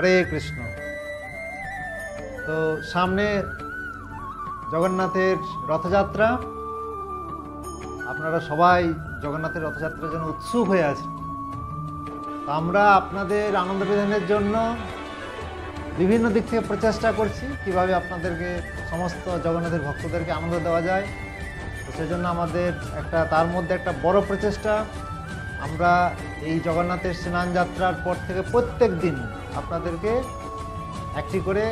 হরে কৃষ্ণ। তো সামনে জগন্নাথের রথযাত্রা, আপনারা সবাই জগন্নাথের রথযাত্রার জন্য উৎসুক হয়ে আছেন। তো আমরা আপনাদের আনন্দ বিধানের জন্য বিভিন্ন দিক থেকে প্রচেষ্টা করছি কিভাবে আপনাদেরকে সমস্ত জগন্নাথের ভক্তদেরকে আনন্দ দেওয়া যায়। তো সেজন্য আমাদের তার মধ্যে একটা বড় প্রচেষ্টা, আমরা এই জগন্নাথের স্নান যাত্রার পর থেকে প্রত্যেক দিন আপনাদেরকে একটি করে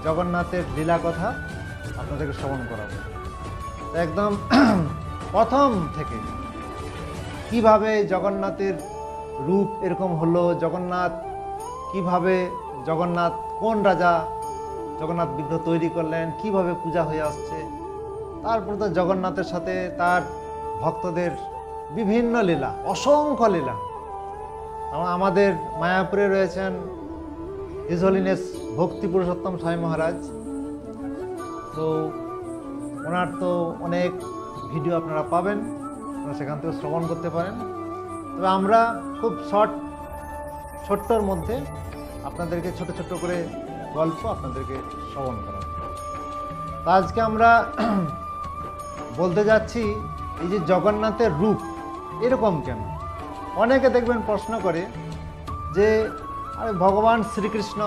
জগন্নাথের লীলা কথা আপনাদেরকে শ্রবণ করাবো। তো একদম প্রথম থেকে কিভাবে জগন্নাথের রূপ এরকম হলো, জগন্নাথ কোন রাজা জগন্নাথ বিগ্রহ তৈরি করলেন, কিভাবে পূজা হয়ে আসছে, তারপর তো জগন্নাথের সাথে তার ভক্তদের বিভিন্ন লীলা, অসংখ্য লীলা। আমাদের মায়াপুরে রয়েছেন হিজ হোলিনেস ভক্তি পুরুষোত্তম স্বামী মহারাজ। তো ওনার তো অনেক ভিডিও আপনারা পাবেন, আপনারা সেখান থেকে শ্রবণ করতে পারেন। তবে আমরা খুব ছোট্টর মধ্যে আপনাদেরকে ছোট ছোট করে গল্প আপনাদেরকে শ্রবণ করাবো। তো আজকে আমরা বলতে যাচ্ছি এই যে জগন্নাথের রূপ এরকম কেন। অনেকে দেখবেন প্রশ্ন করে যে আরে ভগবান শ্রীকৃষ্ণ,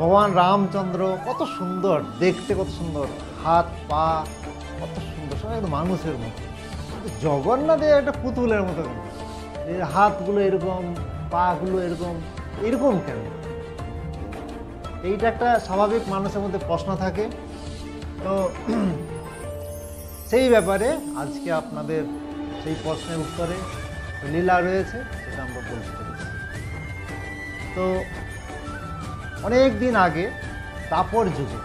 ভগবান রামচন্দ্র কত সুন্দর দেখতে, কত সুন্দর হাত পা, কত সুন্দর, সব একদম মানুষের মতো। জগন্নাথের একটা পুতুলের মতো কেন, এই হাতগুলো এরকম, পাগুলো এরকম কেন? এইটা একটা স্বাভাবিক মানুষের মধ্যে প্রশ্ন থাকে। তো সেই ব্যাপারে আজকে আপনাদের সেই প্রশ্নের উত্তরে লীলা রয়েছে, সেটা আমরা বলতে পেরেছি। তো অনেক দিন আগে দাপর যুগে,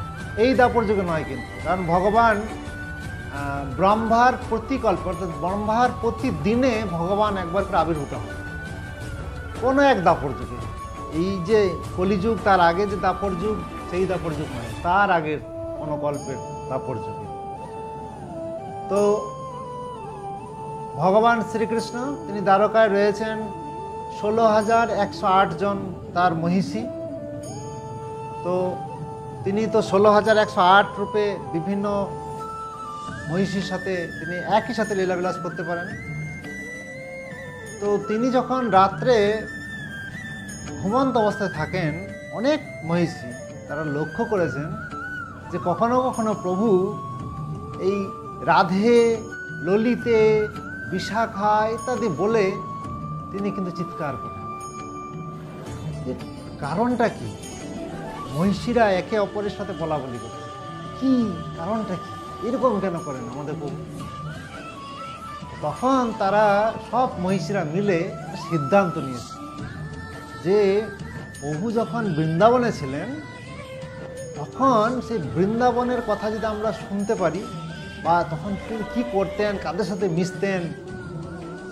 এই দাপর যুগে নয় কিন্তু, কারণ ভগবান ব্রহ্মার প্রতিকল্প অর্থাৎ ব্রহ্মার প্রতিদিনে ভগবান একবার করে আবির্ভূত হয় কোনো এক দাপর যুগে। এই যে কলিযুগ তার আগে যে দাপর যুগ, সেই দাপর যুগ নয়, তার আগের কোনো কল্পের দাপর যুগে। তো ভগবান শ্রীকৃষ্ণ তিনি দ্বারকায় রয়েছেন 16,108 জন তার মহিষী। তো তিনি তো 16,108 রূপে বিভিন্ন মহিষীর সাথে তিনি একই সাথে লীলাবিলাস করতে পারেন। তো তিনি যখন রাত্রে ঘুমন্ত অবস্থায় থাকেন, অনেক মহিষী তারা লক্ষ্য করেছেন যে কখনো কখনো প্রভু এই রাধে, ললিতে, বিশাখা ইত্যাদি বলে তিনি কিন্তু চিৎকার করেন। কারণটা কি? মহিষীরা একে অপরের সাথে বলা বলি করছে, কি কারণটা কি, এরকম কেন করেন আমাদের প্রভু? তখন তারা সব মহিষীরা মিলে সিদ্ধান্ত নিয়েছে যে প্রভু যখন বৃন্দাবনে ছিলেন, তখন সেই বৃন্দাবনের কথা যদি আমরা শুনতে পারি, বা তখন তিনি কী করতেন, কাদের সাথে মিশতেন,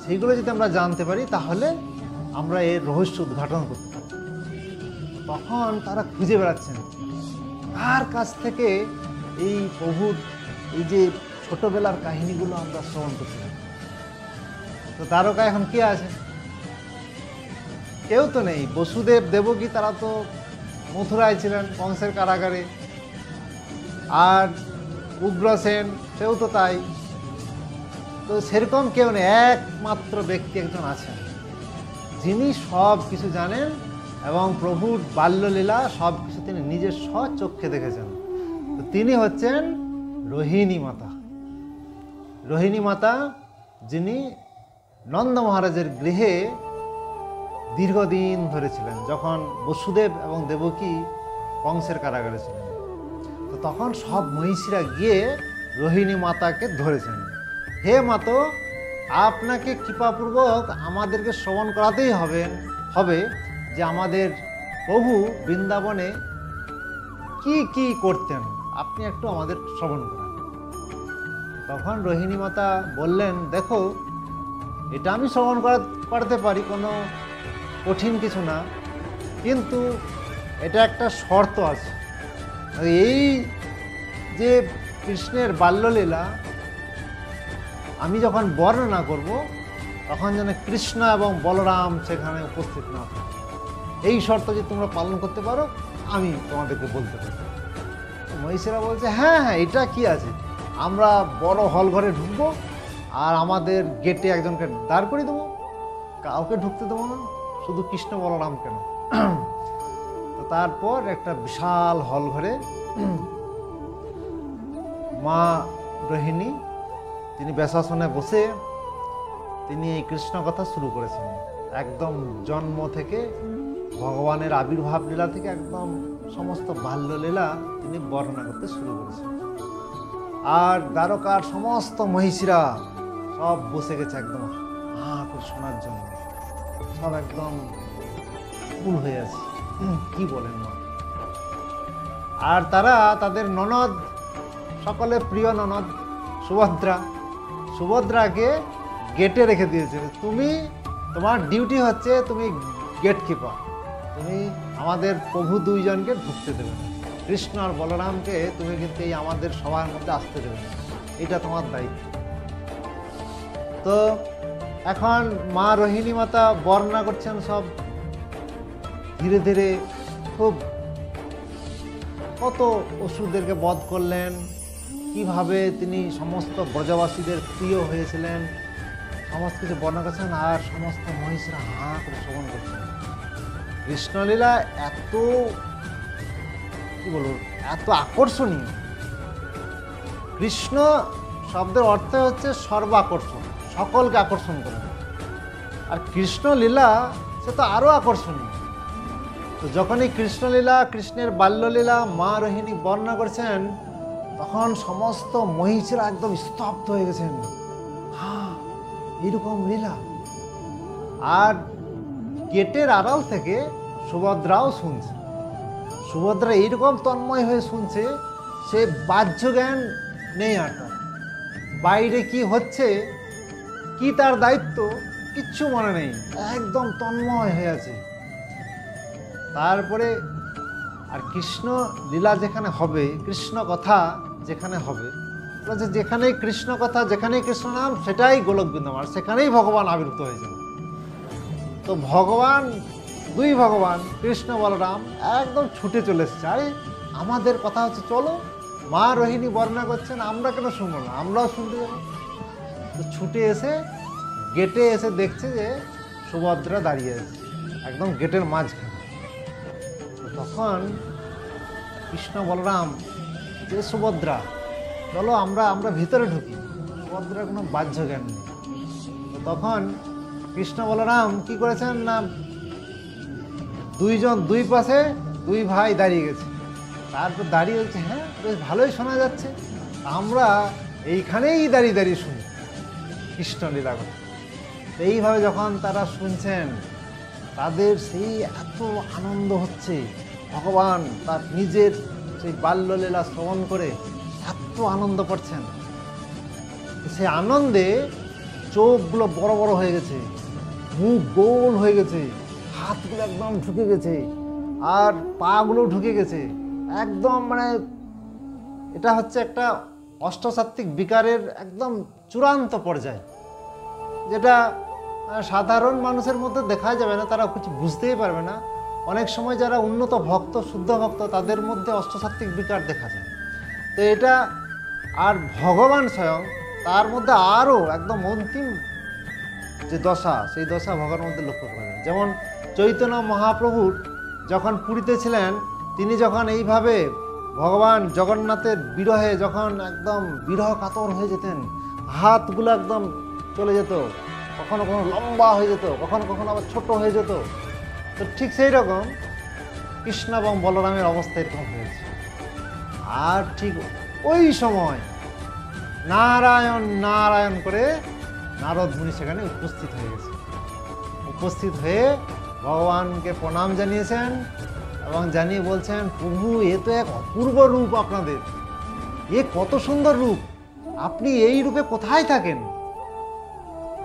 সেইগুলো যদি আমরা জানতে পারি, তাহলে আমরা এর রহস্য উদ্ঘাটন করতে পারি। তখন তারা খুঁজে বেড়াচ্ছেন কার কাছ থেকে এই প্রভুর এই যে ছোটবেলার কাহিনীগুলো আমরা শ্রবণ করতে পারি। তো দ্বারকা এখন কে আছে? কেউ তো নেই। বসুদেব, দেবকী তারা তো মথুরায় ছিলেন, কংসের কারাগারে। আর উগ্রসেন, সেও তো তাই। তো সেরকম কেউ নেই, একমাত্র ব্যক্তি একজন আছেন যিনি সব কিছু জানেন এবং প্রভুর বাল্যলীলা সব কিছু তিনি নিজের স্বচক্ষে দেখেছেন। তো তিনি হচ্ছেন রোহিণী মাতা। রোহিণী মাতা, যিনি নন্দ মহারাজের গৃহে দীর্ঘদিন ধরে ছিলেন, যখন বসুদেব এবং দেবকী কংসের কারাগারে ছিলেন। তো তখন সব মহিষীরা গিয়ে রোহিণী মাতাকে ধরেছেন, হে মাতো, আপনাকে কৃপাপূর্বক আমাদেরকে শ্রবণ করাতেই হবে যে আমাদের প্রভু বৃন্দাবনে কি কি করতেন, আপনি একটু আমাদের শ্রবণ করান। তখন রোহিণী মাতা বললেন, দেখো, এটা আমি শ্রবণ করাতে পারি, কোনো কঠিন কিছু না, কিন্তু এটা একটা শর্ত আছে। এই যে কৃষ্ণের বাল্যলীলা আমি যখন বর্ণনা করব, তখন যেন কৃষ্ণ এবং বলরাম সেখানে উপস্থিত না থাকে। এই শর্ত যদি তোমরা পালন করতে পারো আমি তোমাদেরকে বলতে পারি। মহিষীরা বলছে হ্যাঁ হ্যাঁ, এটা কি আছে, আমরা বড় হল ঘরে ঢুকবো আর আমাদের গেটে একজনকে দাঁড় করে দেবো, কাউকে ঢুকতে দেবো না, শুধু কৃষ্ণ বলরাম কেন। তো তারপর একটা বিশাল হল ঘরে মা রোহিণী তিনি ব্যাসাসনে বসে তিনি এই কৃষ্ণ কথা শুরু করেছেন। একদম জন্ম থেকে ভগবানের আবির্ভাব লীলা থেকে একদম সমস্ত বাল্যলীলা তিনি বর্ণনা করতে শুরু করেছেন। আর দ্বারকার সমস্ত মহিষীরা সব বসে গেছে একদম হাঁ করে শোনার জন্য, সব একদম ফুল হয়ে আছে, কি বলেন মা। আর তারা তাদের ননদ, সকলে প্রিয় ননদ সুভদ্রাকে গেটে রেখে দিয়েছে। তোমার ডিউটি হচ্ছে তুমি গেট কিপার, তুমি আমাদের প্রভু দুইজনকে ঢুকতে দেবে না, কৃষ্ণ আর বলরামকে তুমি কিন্তু এই আমাদের সবার মধ্যে আসতে দেবে না, এটা তোমার দায়িত্ব। তো এখন মা রোহিণী মাতা বর্ণনা করছেন সব, ধীরে ধীরে খুব কত অসুরদেরকে বধ করলেন, কিভাবে তিনি সমস্ত ব্রজবাসীদের প্রিয় হয়েছিলেন, সমস্ত কিছু বর্ণনা করছেন। আর সমস্ত মহিষীরা হাঁ করে শ্রবণ করছেন। কৃষ্ণলীলা এত কি বলবো, এত আকর্ষণীয়। কৃষ্ণ শব্দের অর্থ হচ্ছে সর্বাকর্ষণ, সকলকে আকর্ষণ করে। আর কৃষ্ণলীলা সে তো আরও আকর্ষণীয়। তো যখন এই কৃষ্ণলীলা, কৃষ্ণের বাল্যলীলা মা রোহিণী বর্ণনা করছেন, তখন সমস্ত মহিষীরা একদম স্তব্ধ হয়ে গেছেন, হ্যাঁ এইরকম লীলা। আর গেটের আড়াল থেকে সুভদ্রাও শুনছে। সুভদ্রা এইরকম তন্ময় হয়ে শুনছে, সে বাহ্য জ্ঞান নেই, আর বাইরে কি হচ্ছে, কি তার দায়িত্ব, কিচ্ছু মনে নেই, একদম তন্ময় হয়ে আছে। তারপরে আর কৃষ্ণ লীলা যেখানে হবে, কৃষ্ণ কথা যেখানে হবে, যেখানেই কৃষ্ণ কথা, যেখানেই কৃষ্ণ নাম, সেটাই গোলক বৃন্দাবন, আর সেখানেই ভগবান আবির্ভূত হয়েছেন। তো দুই ভগবান কৃষ্ণ বলরাম একদম ছুটে চলে এসছে। আরে আমাদের কথা হচ্ছে, চলো, মা রোহিণী বর্ণনা করছেন, আমরা কেন শুনবো না, আমরাও শুনতে যাবো। তো ছুটে এসে গেটে এসে দেখছে যে সুভদ্রা দাঁড়িয়ে আছে একদম গেটের মাঝখানে। তখন কৃষ্ণ বলরাম যে সুভদ্রা চলো আমরা ভিতরে ঢুকি, সুভদ্রার কোনো বাহ্য জ্ঞান নেই। তখন কৃষ্ণ বলরাম কি করেছেন না, দুই পাশে দুই ভাই দাঁড়িয়ে গেছে। তারপর দাঁড়িয়ে বলছে, হ্যাঁ বেশ ভালোই শোনা যাচ্ছে, আমরা এইখানেই দাঁড়িয়ে দাঁড়িয়ে শুনি কৃষ্ণ লীলা কথা। এইভাবে যখন তারা শুনছেন, তাদের সেই এত আনন্দ হচ্ছে, ভগবান তার নিজের সেই বাল্যলীলা শ্রবণ করে এত আনন্দ করছেন, সেই আনন্দে চোখগুলো বড় বড় হয়ে গেছে, মুখ গোল হয়ে গেছে, হাতগুলো একদম ঢুকে গেছে, আর পাগুলো ঢুকে গেছে একদম, মানে এটা হচ্ছে একটা অষ্টসাত্ত্বিক বিকারের একদম চূড়ান্ত পর্যায়, যেটা সাধারণ মানুষের মধ্যে দেখা যাবে না, তারা কিছু বুঝতেই পারবে না। অনেক সময় যারা উন্নত ভক্ত, শুদ্ধ ভক্ত, তাদের মধ্যে অষ্টসাত্ত্বিক বিকার দেখা যায়। তো এটা, আর ভগবান স্বয়ং তার মধ্যে আরও একদম অন্তিম যে দশা, সেই দশা ভগবানের মধ্যে লক্ষ্য করা যায়। যেমন চৈতন্য মহাপ্রভুর যখন পুরীতে ছিলেন, তিনি যখন এইভাবে ভগবান জগন্নাথের বিরহে যখন একদম বিরহ কাতর হয়ে যেতেন, হাতগুলো একদম চলে যেত, কখনো কখনো লম্বা হয়ে যেত, কখনো কখনো আবার ছোট হয়ে যেত। তো ঠিক সেই রকম কৃষ্ণ এবং বলরামের অবস্থা এরকম হয়েছে। আর ঠিক ওই সময় নারায়ণ নারায়ণ করে নারদ মুনি সেখানে উপস্থিত হয়ে গেছে। উপস্থিত হয়ে ভগবানকে প্রণাম জানিয়েছেন এবং জানিয়ে বলছেন, প্রভু এ তো এক অপূর্ব রূপ আপনাদের, এ কত সুন্দর রূপ, আপনি এই রূপে কোথায় থাকেন?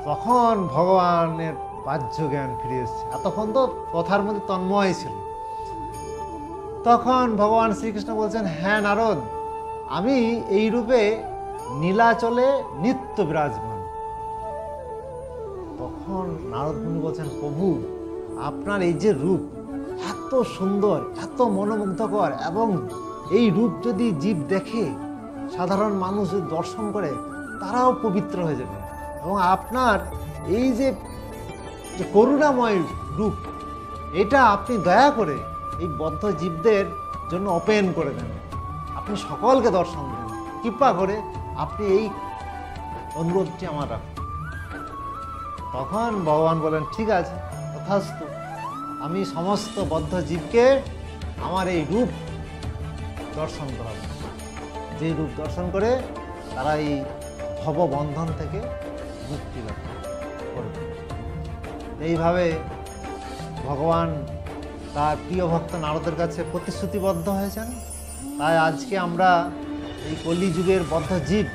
তখন ভগবানের বাহ্য জ্ঞান ফিরে এসেছে, এতক্ষণ তো কথার মধ্যে তন্ময় ছিল। তখন ভগবান শ্রীকৃষ্ণ বলছেন, হ্যাঁ নারদ, আমি এই রূপে নীলাচলে নিত্য বিরাজমান। তখন নারদ মুনি বলছেন, প্রভু আপনার এই যে রূপ, এত সুন্দর, এত মনোমুগ্ধকর, এবং এই রূপ যদি জীব দেখে, সাধারণ মানুষ যদি দর্শন করে, তারাও পবিত্র হয়ে যাবে। এবং আপনার এই যে করুণাময় রূপ, এটা আপনি দয়া করে এই বদ্ধ জীবদের জন্য ওপেন করে দেন, আপনি সকলকে দর্শন দেন, কৃপা করে আপনি এই অনুরোধটি আমার রাখুন। তখন ভগবান বলেন, ঠিক আছে, তথাস্তু, আমি সমস্ত বদ্ধ জীবকে আমার এই রূপ দর্শন করাবো, যে রূপ দর্শন করে তারা এই ভববন্ধন থেকে মুক্তি লাভ করবে। এইভাবে ভগবান তার প্রিয় ভক্ত নারদের কাছে প্রতিশ্রুতিবদ্ধ হয়েছেন। তাই আজকে আমরা এই কলিযুগের বদ্ধ জীব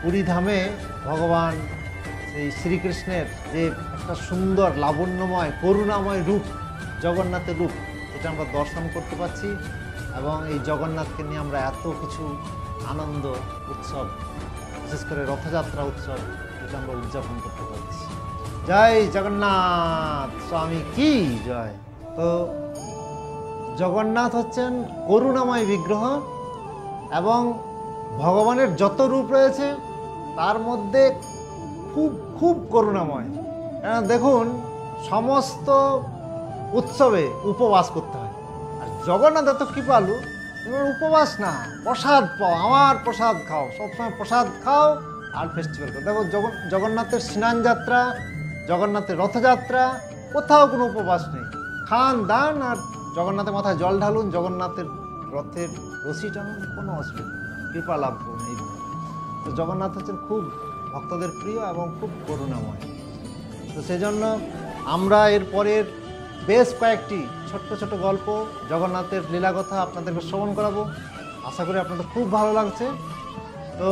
পুরীধামে ভগবান সেই শ্রীকৃষ্ণের যে একটা সুন্দর লাবণ্যময় করুণাময় রূপ, জগন্নাথের রূপ, এটা আমরা দর্শন করতে পারছি। এবং এই জগন্নাথকে নিয়ে আমরা এত কিছু আনন্দ উৎসব, বিশেষ করে রথযাত্রা উৎসব, এটা আমরা উদযাপন করতে পারছি। জয় জগন্নাথ স্বামী কি জয়। তো জগন্নাথ হচ্ছেন করুণাময় বিগ্রহ, এবং ভগবানের যত রূপ রয়েছে তার মধ্যে খুব খুব করুণাময়। দেখুন, সমস্ত উৎসবে উপবাস করতে হয়, আর জগন্নাথ এত কৃপালু, এবার উপবাস না, প্রসাদ পাও, আমার প্রসাদ খাও, সবসময় প্রসাদ খাও আর ফেস্টিভ্যাল করো। দেখো, জগন্নাথের স্নান যাত্রা, জগন্নাথের রথযাত্রা, কোথাও কোনো উপবাস নেই, খান দান আর জগন্নাথের মাথায় জল ঢালুন, জগন্নাথের রথের রশি টানুন, কোনো অসুবিধা, কৃপা লাভ করুন। এই তো জগন্নাথ হচ্ছেন খুব ভক্তদের প্রিয় এবং খুব করুণাময়। তো সেজন্য আমরা এর পরের বেশ কয়েকটি ছোট্ট ছোট গল্প, জগন্নাথের লীলাকথা আপনাদেরকে শ্রবণ করাবো। আশা করি আপনাদের খুব ভালো লাগছে। তো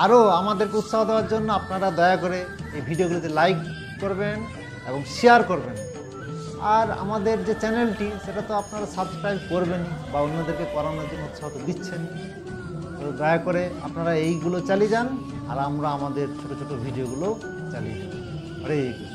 আরও আমাদেরকে উৎসাহ দেওয়ার জন্য আপনারা দয়া করে এই ভিডিওগুলিতে লাইক করবেন এবং শেয়ার করবেন। আর আমাদের যে চ্যানেলটি, সেটা তো আপনারা সাবস্ক্রাইব করবেন বা অন্যদেরকে করানোর জন্য উৎসাহ তো দিচ্ছেন। তো দয়া করে আপনারা এইগুলো চালিয়ে যান, আর আমরা আমাদের ছোট ছোট ভিডিওগুলো চালিয়ে যান। হরে কৃষ্ণ।